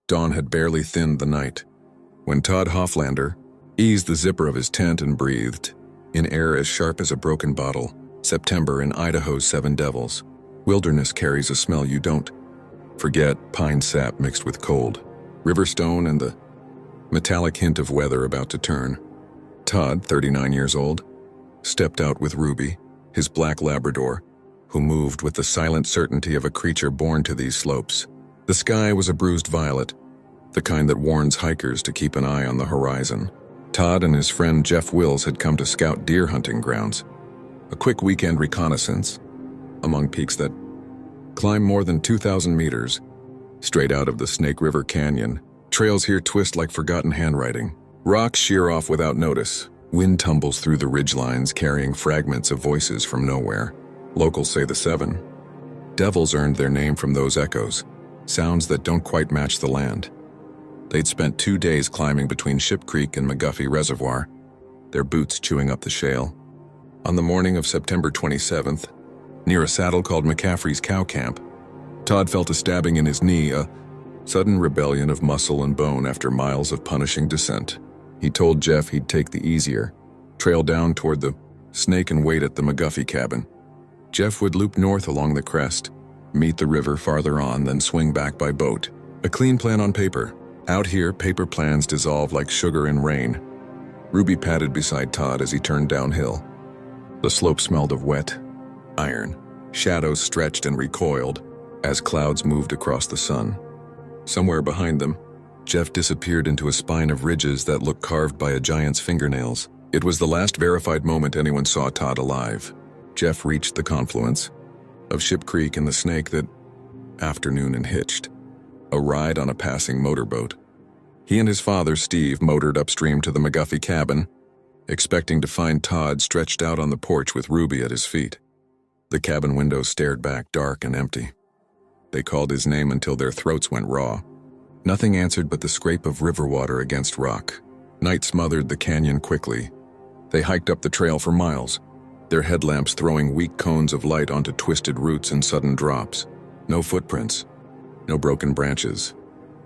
Dawn had barely thinned the night when Todd Hoflander eased the zipper of his tent and breathed, in air as sharp as a broken bottle. September in Idaho's Seven Devils. Wilderness carries a smell you don't forget, pine sap mixed with cold, river stone, and the metallic hint of weather about to turn. Todd, 39 years old, stepped out with Ruby, his black Labrador, who moved with the silent certainty of a creature born to these slopes. The sky was a bruised violet, the kind that warns hikers to keep an eye on the horizon. Todd and his friend Jeff Wills had come to scout deer hunting grounds, a quick weekend reconnaissance among peaks that climb more than 2,000 meters, straight out of the Snake River Canyon. Trails here twist like forgotten handwriting. Rocks shear off without notice. Wind tumbles through the ridgelines, carrying fragments of voices from nowhere. Locals say the Seven Devils earned their name from those echoes, sounds that don't quite match the land. They'd spent 2 days climbing between Ship Creek and McGuffey Reservoir, their boots chewing up the shale. On the morning of September 27th, near a saddle called McCaffrey's Cow Camp, Todd felt a stabbing in his knee, a sudden rebellion of muscle and bone after miles of punishing descent. He told Jeff he'd take the easier trail down toward the Snake and wait at the McGuffey cabin. Jeff would loop north along the crest, meet the river farther on, then swing back by boat. A clean plan on paper. Out here, paper plans dissolve like sugar in rain. Ruby padded beside Todd as he turned downhill. The slope smelled of wet iron. Shadows stretched and recoiled as clouds moved across the sun. Somewhere behind them, Jeff disappeared into a spine of ridges that looked carved by a giant's fingernails. It was the last verified moment anyone saw Todd alive. Jeff reached the confluence of Ship Creek and the Snake that afternoon and hitched a ride on a passing motorboat. He and his father, Steve, motored upstream to the McGuffey cabin, expecting to find Todd stretched out on the porch with Ruby at his feet. The cabin windows stared back, dark and empty. They called his name until their throats went raw. Nothing answered but the scrape of river water against rock. Night smothered the canyon quickly. They hiked up the trail for miles, their headlamps throwing weak cones of light onto twisted roots and sudden drops. No footprints, no broken branches,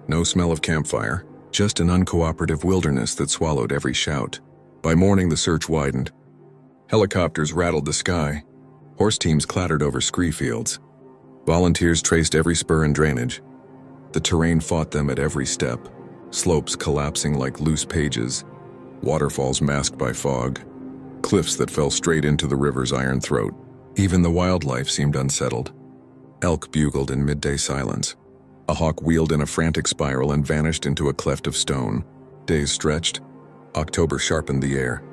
no smell of campfire, just an uncooperative wilderness that swallowed every shout. By morning, the search widened. Helicopters rattled the sky. Horse teams clattered over scree fields. Volunteers traced every spur and drainage. The terrain fought them at every step, slopes collapsing like loose pages, waterfalls masked by fog, cliffs that fell straight into the river's iron throat. Even the wildlife seemed unsettled. Elk bugled in midday silence. A hawk wheeled in a frantic spiral and vanished into a cleft of stone. Days stretched. October sharpened the air.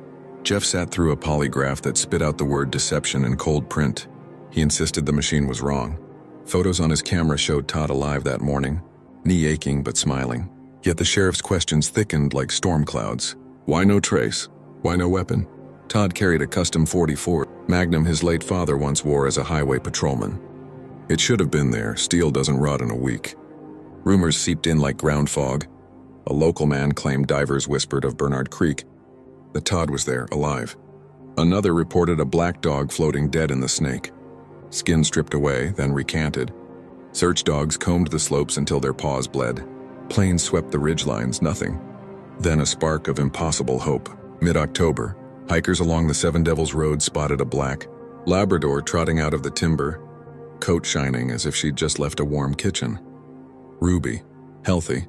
Jeff sat through a polygraph that spit out the word deception in cold print. He insisted the machine was wrong. Photos on his camera showed Todd alive that morning, knee aching but smiling. Yet the sheriff's questions thickened like storm clouds. Why no trace? Why no weapon? Todd carried a custom .44 Magnum his late father once wore as a highway patrolman. It should have been there. Steel doesn't rot in a week. Rumors seeped in like ground fog. A local man claimed divers whispered of Bernard Creek, that Todd was there, alive. Another reported a black dog floating dead in the Snake. Skin stripped away, then recanted. Search dogs combed the slopes until their paws bled. Planes swept the ridgelines, nothing. Then a spark of impossible hope. Mid-October, hikers along the Seven Devils Road spotted a black Labrador trotting out of the timber, coat shining as if she'd just left a warm kitchen. Ruby, healthy,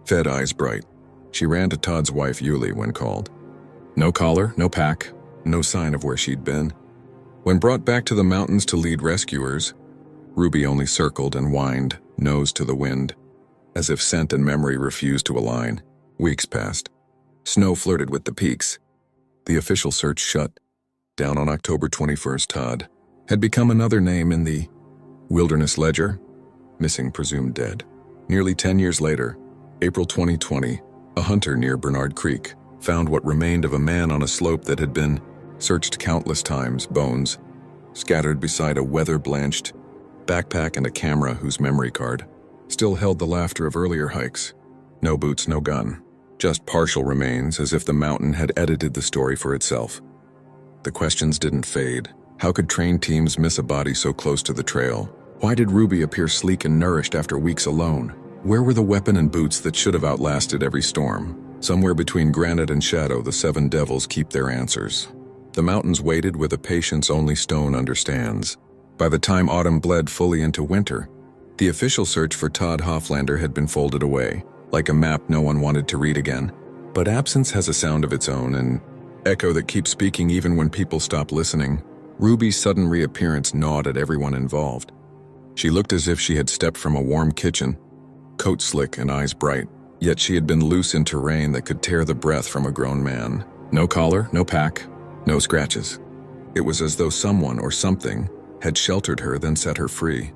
fed, eyes bright. She ran to Todd's wife, Yuli, when called. No collar, no pack, no sign of where she'd been. When brought back to the mountains to lead rescuers, Ruby only circled and whined, nose to the wind, as if scent and memory refused to align. Weeks passed. Snow flirted with the peaks. The official search shut down on October 21st. Todd had become another name in the wilderness ledger, missing, presumed dead. Nearly 10 years later, April 2020, a hunter near Bernard Creek found what remained of a man on a slope that had been searched countless times, bones scattered beside a weather-blanched backpack and a camera whose memory card still held the laughter of earlier hikes. No boots, no gun, just partial remains, as if the mountain had edited the story for itself. The questions didn't fade. How could trained teams miss a body so close to the trail? Why did Ruby appear sleek and nourished after weeks alone? Where were the weapon and boots that should have outlasted every storm? Somewhere between granite and shadow, the seven devils keep their answers. The mountains waited with a patience only stone understands. By the time autumn bled fully into winter, the official search for Todd Hoflander had been folded away, like a map no one wanted to read again. But absence has a sound of its own, an echo that keeps speaking even when people stop listening. Ruby's sudden reappearance gnawed at everyone involved. She looked as if she had stepped from a warm kitchen, coat slick and eyes bright, yet she had been loose in terrain that could tear the breath from a grown man. No collar, no pack, no scratches. It was as though someone or something had sheltered her, then set her free.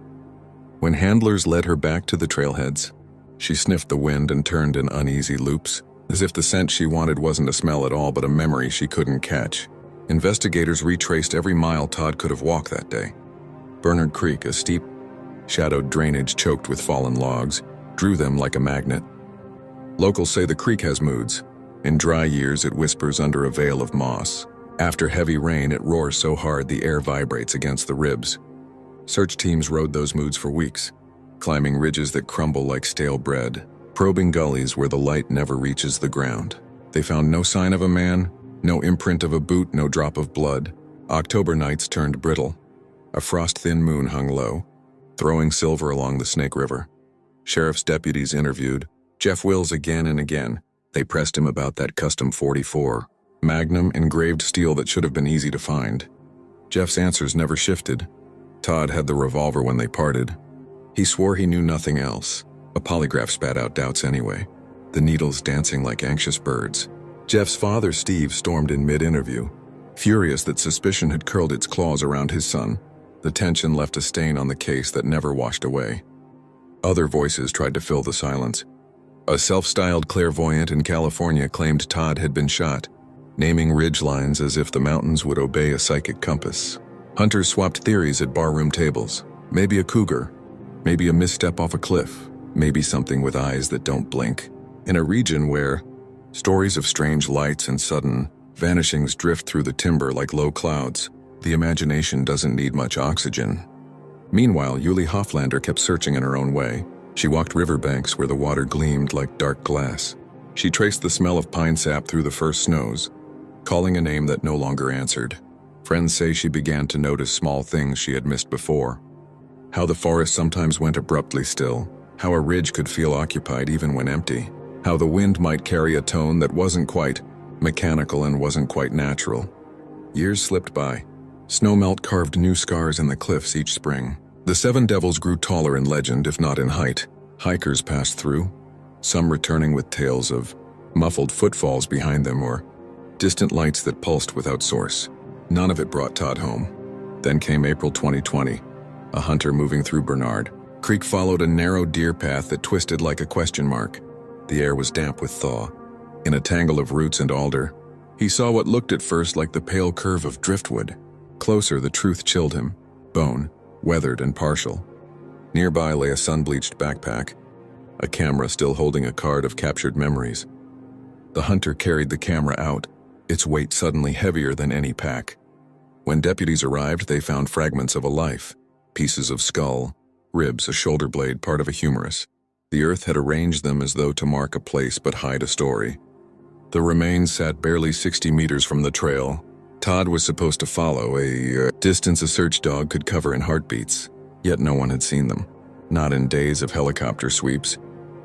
When handlers led her back to the trailheads, she sniffed the wind and turned in uneasy loops, as if the scent she wanted wasn't a smell at all but a memory she couldn't catch. Investigators retraced every mile Todd could have walked that day. Bernard Creek, a steep, shadowed drainage choked with fallen logs, drew them like a magnet. Locals say the creek has moods. In dry years, it whispers under a veil of moss. After heavy rain, it roars so hard the air vibrates against the ribs. Search teams rode those moods for weeks, climbing ridges that crumble like stale bread, probing gullies where the light never reaches the ground. They found no sign of a man, no imprint of a boot, no drop of blood. October nights turned brittle. A frost-thin moon hung low, throwing silver along the Snake River. Sheriff's deputies interviewed Jeff Wills again and again. They pressed him about that custom .44, Magnum engraved steel that should have been easy to find. Jeff's answers never shifted. Todd had the revolver when they parted. He swore he knew nothing else. A polygraph spat out doubts anyway, the needles dancing like anxious birds. Jeff's father, Steve, stormed in mid-interview, furious that suspicion had curled its claws around his son. The tension left a stain on the case that never washed away. Other voices tried to fill the silence. A self-styled clairvoyant in California claimed Todd had been shot, naming ridge lines as if the mountains would obey a psychic compass. Hunters swapped theories at barroom tables. Maybe a cougar, maybe a misstep off a cliff, maybe something with eyes that don't blink. In a region where stories of strange lights and sudden vanishings drift through the timber like low clouds, the imagination doesn't need much oxygen. Meanwhile, Yuli Hoflander kept searching in her own way. She walked riverbanks where the water gleamed like dark glass. She traced the smell of pine sap through the first snows, calling a name that no longer answered. Friends say she began to notice small things she had missed before. How the forest sometimes went abruptly still, how a ridge could feel occupied even when empty, how the wind might carry a tone that wasn't quite mechanical and wasn't quite natural. Years slipped by. Snowmelt carved new scars in the cliffs each spring. The Seven Devils grew taller in legend, if not in height. Hikers passed through, some returning with tales of muffled footfalls behind them or distant lights that pulsed without source. None of it brought Todd home. Then came April 2020. A hunter moving through Bernard Creek followed a narrow deer path that twisted like a question mark. The air was damp with thaw. In a tangle of roots and alder, he saw what looked at first like the pale curve of driftwood. Closer, the truth chilled him. Bone, weathered and partial. Nearby lay a sun-bleached backpack, a camera still holding a card of captured memories. The hunter carried the camera out, its weight suddenly heavier than any pack. When deputies arrived, they found fragments of a life, pieces of skull, ribs, a shoulder blade, part of a humerus. The earth had arranged them as though to mark a place but hide a story. The remains sat barely 60 meters from the trail. Todd was supposed to follow, a distance a search dog could cover in heartbeats, yet no one had seen them. Not in days of helicopter sweeps,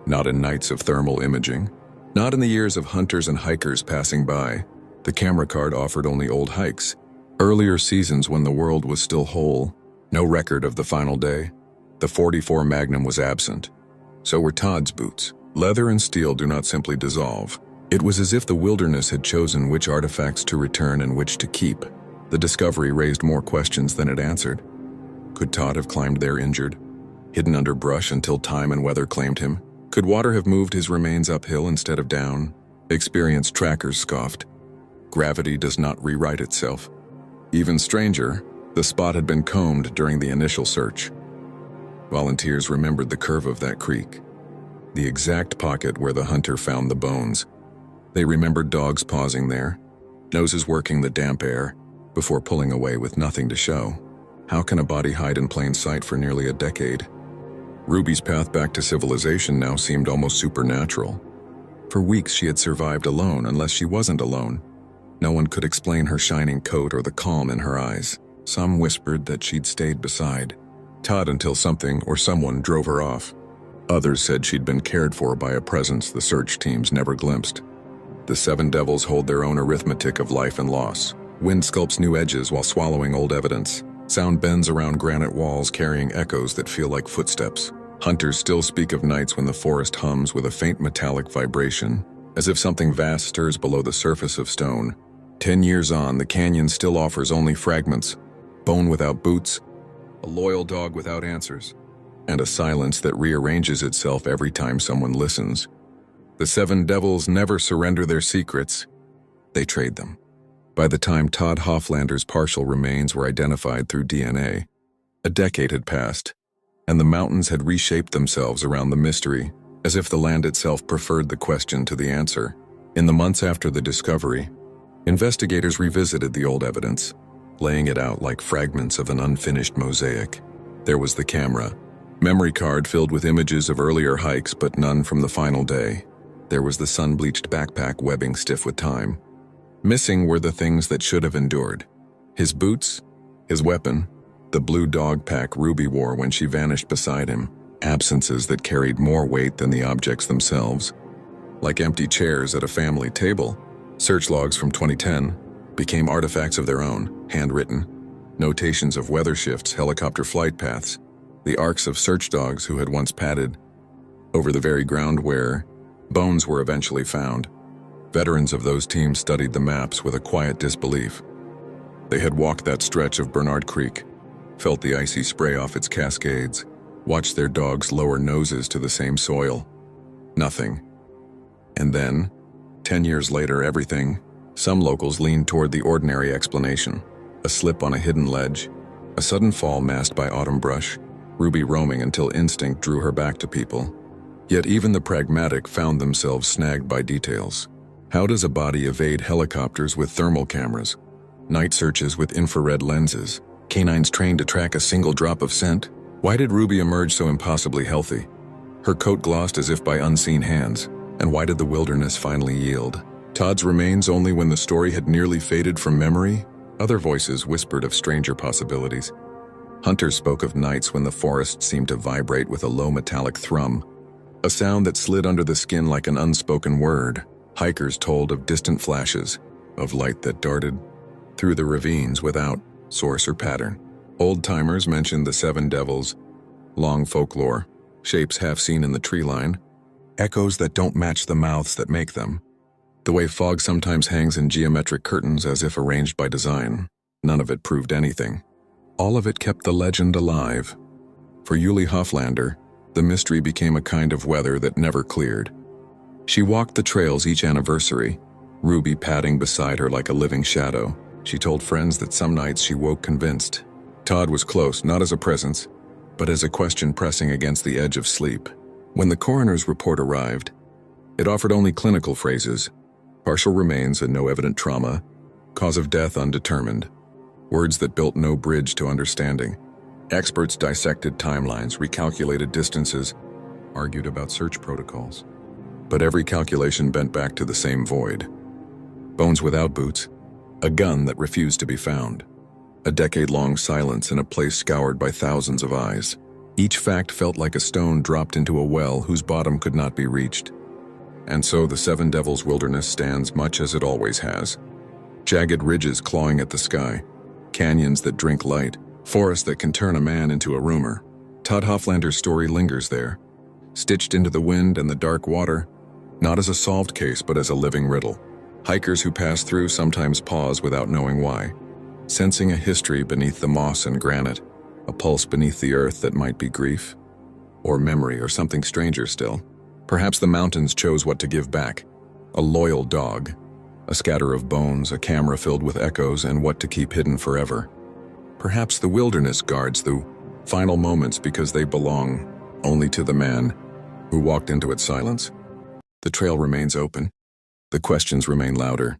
not in nights of thermal imaging, not in the years of hunters and hikers passing by. The camera card offered only old hikes, earlier seasons when the world was still whole. No record of the final day. The .44 Magnum was absent. So were Todd's boots. Leather and steel do not simply dissolve. It was as if the wilderness had chosen which artifacts to return and which to keep. The discovery raised more questions than it answered. Could Todd have climbed there injured, hidden under brush until time and weather claimed him? Could water have moved his remains uphill instead of down? Experienced trackers scoffed. Gravity does not rewrite itself. Even stranger, the spot had been combed during the initial search. Volunteers remembered the curve of that creek, the exact pocket where the hunter found the bones. They remembered dogs pausing there, noses working the damp air, before pulling away with nothing to show. How can a body hide in plain sight for nearly a decade? Ruby's path back to civilization now seemed almost supernatural. For weeks she had survived alone unless she wasn't alone. No one could explain her shining coat or the calm in her eyes. Some whispered that she'd stayed beside Todd until something or someone drove her off. Others said she'd been cared for by a presence the search teams never glimpsed. The Seven Devils hold their own arithmetic of life and loss. Wind sculpts new edges while swallowing old evidence. Sound bends around granite walls carrying echoes that feel like footsteps. Hunters still speak of nights when the forest hums with a faint metallic vibration, as if something vast stirs below the surface of stone. 10 years on, the canyon still offers only fragments, bone without boots, a loyal dog without answers, and a silence that rearranges itself every time someone listens. The Seven Devils never surrender their secrets, they trade them. By the time Todd Hoflander's partial remains were identified through DNA, a decade had passed, and the mountains had reshaped themselves around the mystery, as if the land itself preferred the question to the answer. In the months after the discovery, investigators revisited the old evidence, laying it out like fragments of an unfinished mosaic. There was the camera, memory card filled with images of earlier hikes but none from the final day. There was the sun-bleached backpack webbing stiff with time. Missing were the things that should have endured. His boots, his weapon, the blue dog pack Ruby wore when she vanished beside him, absences that carried more weight than the objects themselves. Like empty chairs at a family table, search logs from 2010 became artifacts of their own, handwritten, notations of weather shifts, helicopter flight paths, the arcs of search dogs who had once padded over the very ground where bones were eventually found. Veterans of those teams studied the maps with a quiet disbelief. They had walked that stretch of Bernard Creek, felt the icy spray off its cascades, watched their dogs lower noses to the same soil. Nothing. And then, 10 years later, everything. Some locals leaned toward the ordinary explanation. A slip on a hidden ledge, a sudden fall masked by autumn brush, Ruby roaming until instinct drew her back to people. Yet even the pragmatic found themselves snagged by details. How does a body evade helicopters with thermal cameras, night searches with infrared lenses, canines trained to track a single drop of scent? Why did Ruby emerge so impossibly healthy? Her coat glossed as if by unseen hands. And why did the wilderness finally yield? Todd's remains only when the story had nearly faded from memory? Other voices whispered of stranger possibilities. Hunters spoke of nights when the forest seemed to vibrate with a low metallic thrum, a sound that slid under the skin like an unspoken word. Hikers told of distant flashes, of light that darted through the ravines without source or pattern. Old-timers mentioned the Seven Devils, long folklore, shapes half seen in the tree line, echoes that don't match the mouths that make them. The way fog sometimes hangs in geometric curtains as if arranged by design. None of it proved anything. All of it kept the legend alive. For Yuli Hoflander, the mystery became a kind of weather that never cleared. She walked the trails each anniversary, Ruby padding beside her like a living shadow. She told friends that some nights she woke convinced. Todd was close, not as a presence, but as a question pressing against the edge of sleep. When the coroner's report arrived, it offered only clinical phrases: partial remains and no evident trauma, cause of death undetermined, words that built no bridge to understanding. Experts dissected timelines, recalculated distances, argued about search protocols. But every calculation bent back to the same void. Bones without boots, a gun that refused to be found, a decade-long silence in a place scoured by thousands of eyes. Each fact felt like a stone dropped into a well whose bottom could not be reached. And so the Seven Devils wilderness stands much as it always has. Jagged ridges clawing at the sky, canyons that drink light, forests that can turn a man into a rumor. Todd Hoflander's story lingers there, stitched into the wind and the dark water, not as a solved case but as a living riddle. Hikers who pass through sometimes pause without knowing why, sensing a history beneath the moss and granite, a pulse beneath the earth that might be grief, or memory, or something stranger still. Perhaps the mountains chose what to give back: a loyal dog, a scatter of bones, a camera filled with echoes, and what to keep hidden forever. Perhaps the wilderness guards the final moments because they belong only to the man who walked into its silence. The trail remains open. The questions remain louder.